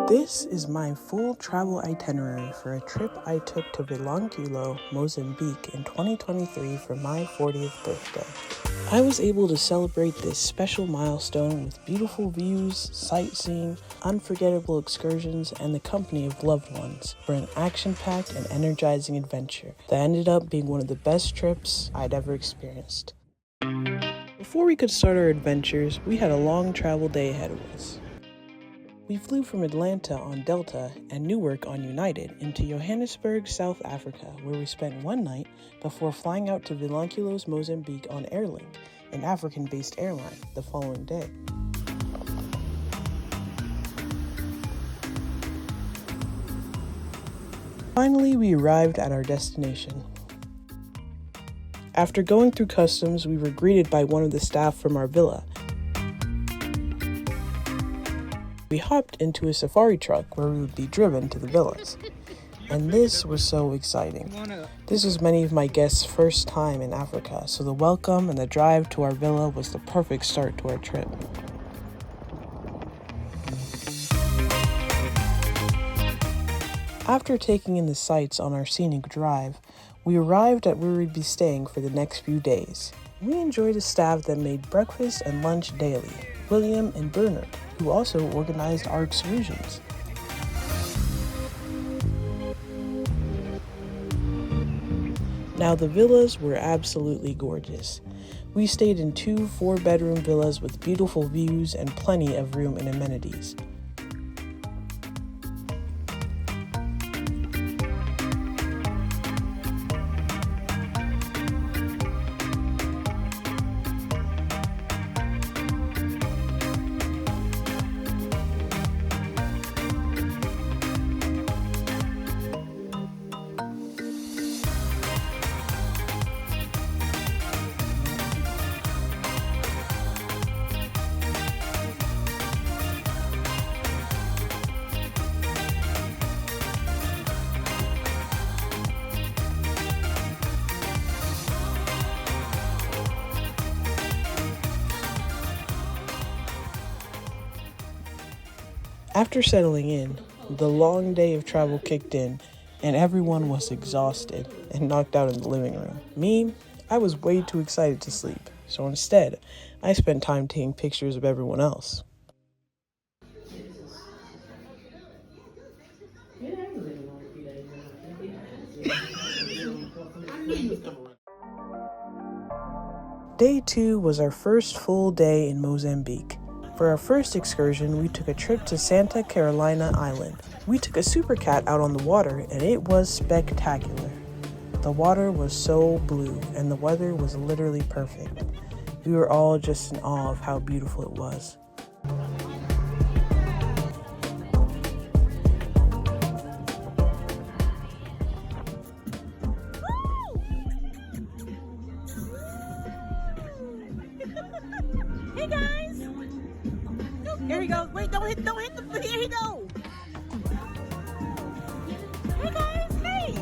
This is my full travel itinerary for a trip I took to Vila, Mozambique in 2023 for my 40th birthday. I was able to celebrate this special milestone with beautiful views, sightseeing, unforgettable excursions, and the company of loved ones for an action-packed and energizing adventure that ended up being one of the best trips I'd ever experienced. Before we could start our adventures, we had a long travel day ahead of us. We flew from Atlanta on Delta and Newark on United into Johannesburg, South Africa, where we spent one night before flying out to Vilanculos, Mozambique on Airlink, an African-based airline, the following day. Finally, we arrived at our destination. After going through customs, we were greeted by one of the staff from our villa. We hopped into a safari truck where we would be driven to the villas. And this was so exciting. This was many of my guests' first time in Africa, so the welcome and the drive to our villa was the perfect start to our trip. After taking in the sights on our scenic drive, we arrived at where we'd be staying for the next few days. We enjoyed a staff that made breakfast and lunch daily, William and Bernard, who also organized our excursions. Now, the villas were absolutely gorgeous. We stayed in 2 4-bedroom villas with beautiful views and plenty of room and amenities. After settling in, the long day of travel kicked in, and everyone was exhausted and knocked out in the living room. Me, I was way too excited to sleep, so instead, I spent time taking pictures of everyone else. Day 2 was our first full day in Mozambique. For our first excursion, we took a trip to Santa Carolina Island. We took a supercat out on the water, and it was spectacular. The water was so blue, and the weather was literally perfect. We were all just in awe of how beautiful it was. Hey guys! Here he goes. Wait, don't hit the, here he goes. Hey guys, hey!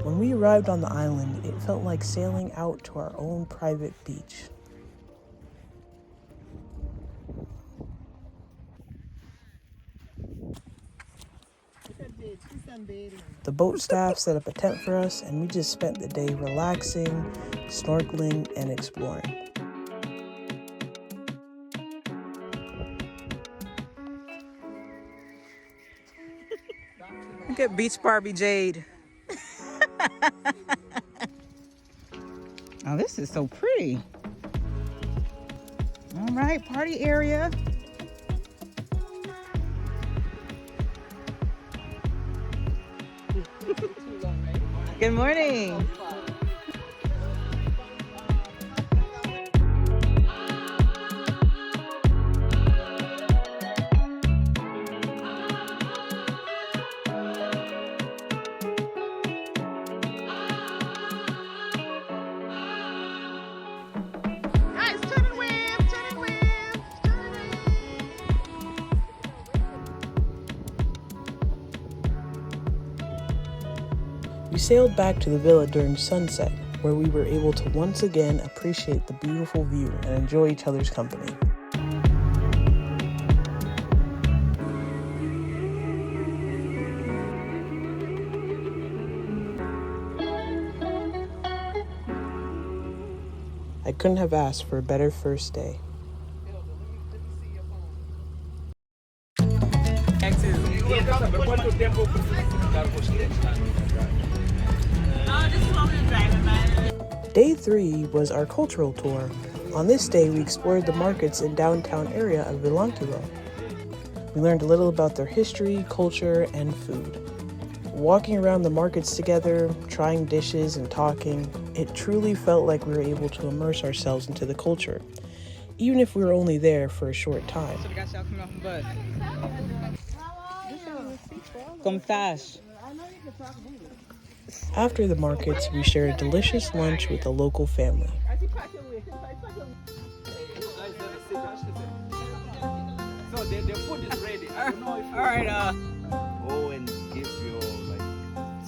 When we arrived on the island, it felt like sailing out to our own private beach. The boat staff set up a tent for us, and we just spent the day relaxing, snorkeling, and exploring. Look at Beach Barbie Jade. Oh, this is so pretty. All right, party area. Good morning. We sailed back to the villa during sunset, where we were able to once again appreciate the beautiful view and enjoy each other's company. I couldn't have asked for a better first day. Day 3 was our cultural tour. On this day, we explored the markets in downtown area of Vila. We learned a little about their history, culture, and food. Walking around the markets together, trying dishes and talking, it truly felt like we were able to immerse ourselves into the culture, even if we were only there for a short time. After the markets, we shared a delicious lunch with a local family. So the food is ready. I don't know if you go and give your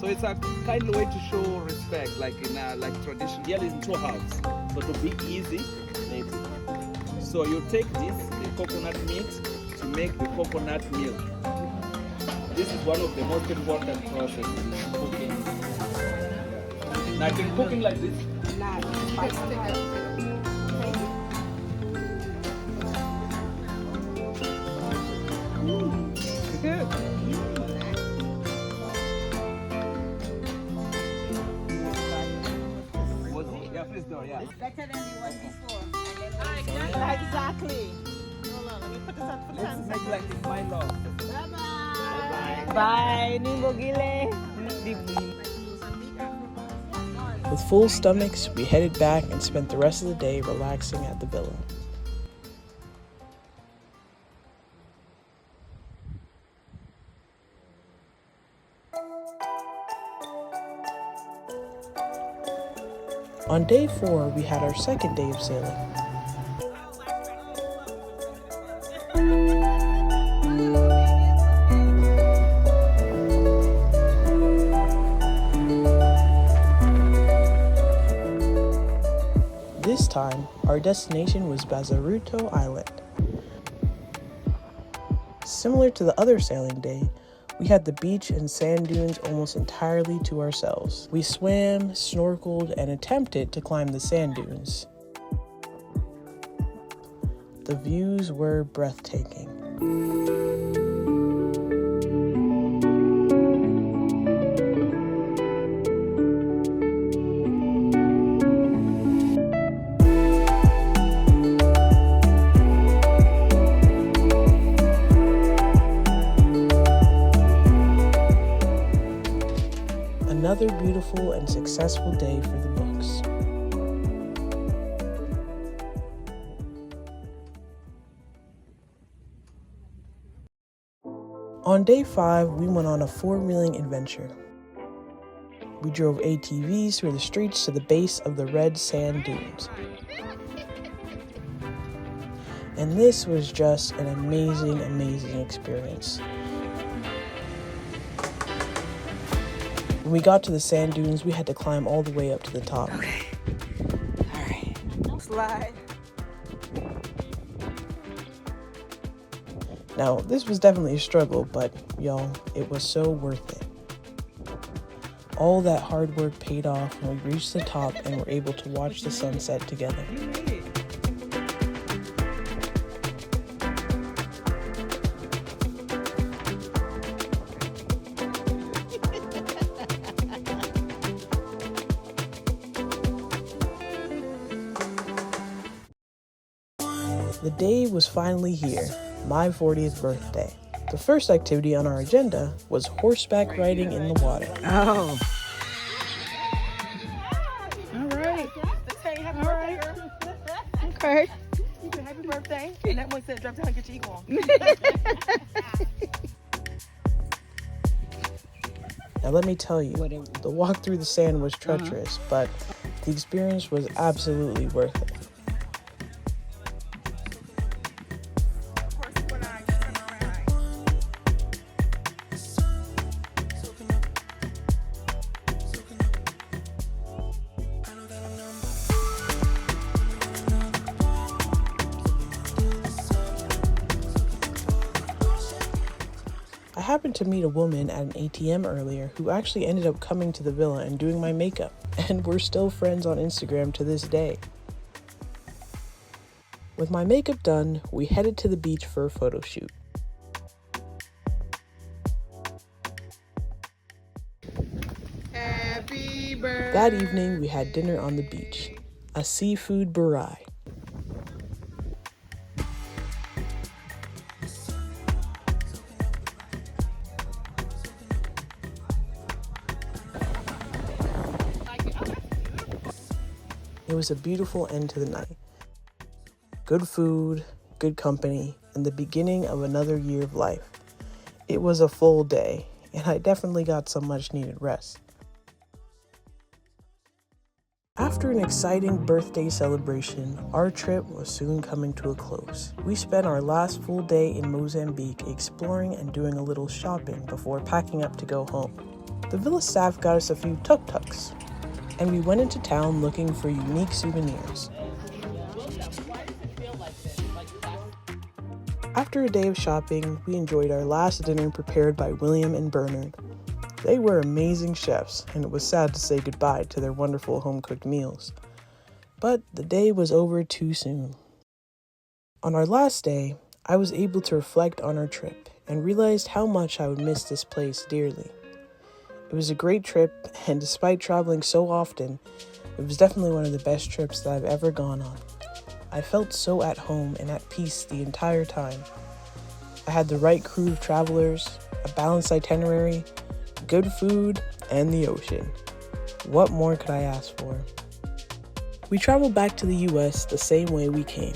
so it's a kind of way to show respect, like in like tradition. Here is in two halves. So to be easy, so you take the coconut meat to make the coconut milk. This is one of the most important processes in cooking. Now I've been cooking like this. Yeah. It's better than it was before. Exactly. Hold on, let me put this up for the Let's make like it's my love. Bye-bye. Bye, Nimbogile. With full stomachs, we headed back and spent the rest of the day relaxing at the villa. On day 4, we had our second day of sailing. This time, our destination was Bazaruto Island. Similar to the other sailing day, we had the beach and sand dunes almost entirely to ourselves. We swam, snorkeled, and attempted to climb the sand dunes. The views were breathtaking. Another beautiful and successful day for the books. On day 5, we went on a 4-wheeling adventure. We drove ATVs through the streets to the base of the red sand dunes. And this was just an amazing, amazing experience. When we got to the sand dunes, we had to climb all the way up to the top. Okay. All right. Slide. Now, this was definitely a struggle, but y'all, it was so worth it. All that hard work paid off when we reached the top and were able to watch the sunset together. The day was finally here, my 40th birthday. The first activity on our agenda was horseback riding in the water. Oh. All right. All right. Okay. You can happy birthday. And that one said drop down and get your eagle on. Now let me tell you, the walk through the sand was treacherous, but the experience was absolutely worth it. I happened to meet a woman at an ATM earlier who actually ended up coming to the villa and doing my makeup, and we're still friends on Instagram to this day. With my makeup done, we headed to the beach for a photo shoot. Happy birthday. That evening, we had dinner on the beach, a seafood barai. It was a beautiful end to the night. Good food, good company, and the beginning of another year of life. It was a full day, and I definitely got some much needed rest. After an exciting birthday celebration, our trip was soon coming to a close. We spent our last full day in Mozambique exploring and doing a little shopping before packing up to go home. The villa staff got us a few tuk-tuks, and we went into town looking for unique souvenirs. After a day of shopping, we enjoyed our last dinner prepared by William and Bernard. They were amazing chefs, and it was sad to say goodbye to their wonderful home-cooked meals. But the day was over too soon. On our last day, I was able to reflect on our trip and realized how much I would miss this place dearly. It was a great trip, and despite traveling so often, it was definitely one of the best trips that I've ever gone on. I felt so at home and at peace the entire time. I had the right crew of travelers, a balanced itinerary, good food, and the ocean. What more could I ask for? We traveled back to the US the same way we came.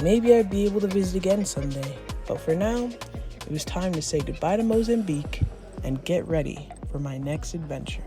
Maybe I'd be able to visit again someday, but for now, it was time to say goodbye to Mozambique and get ready for my next adventure.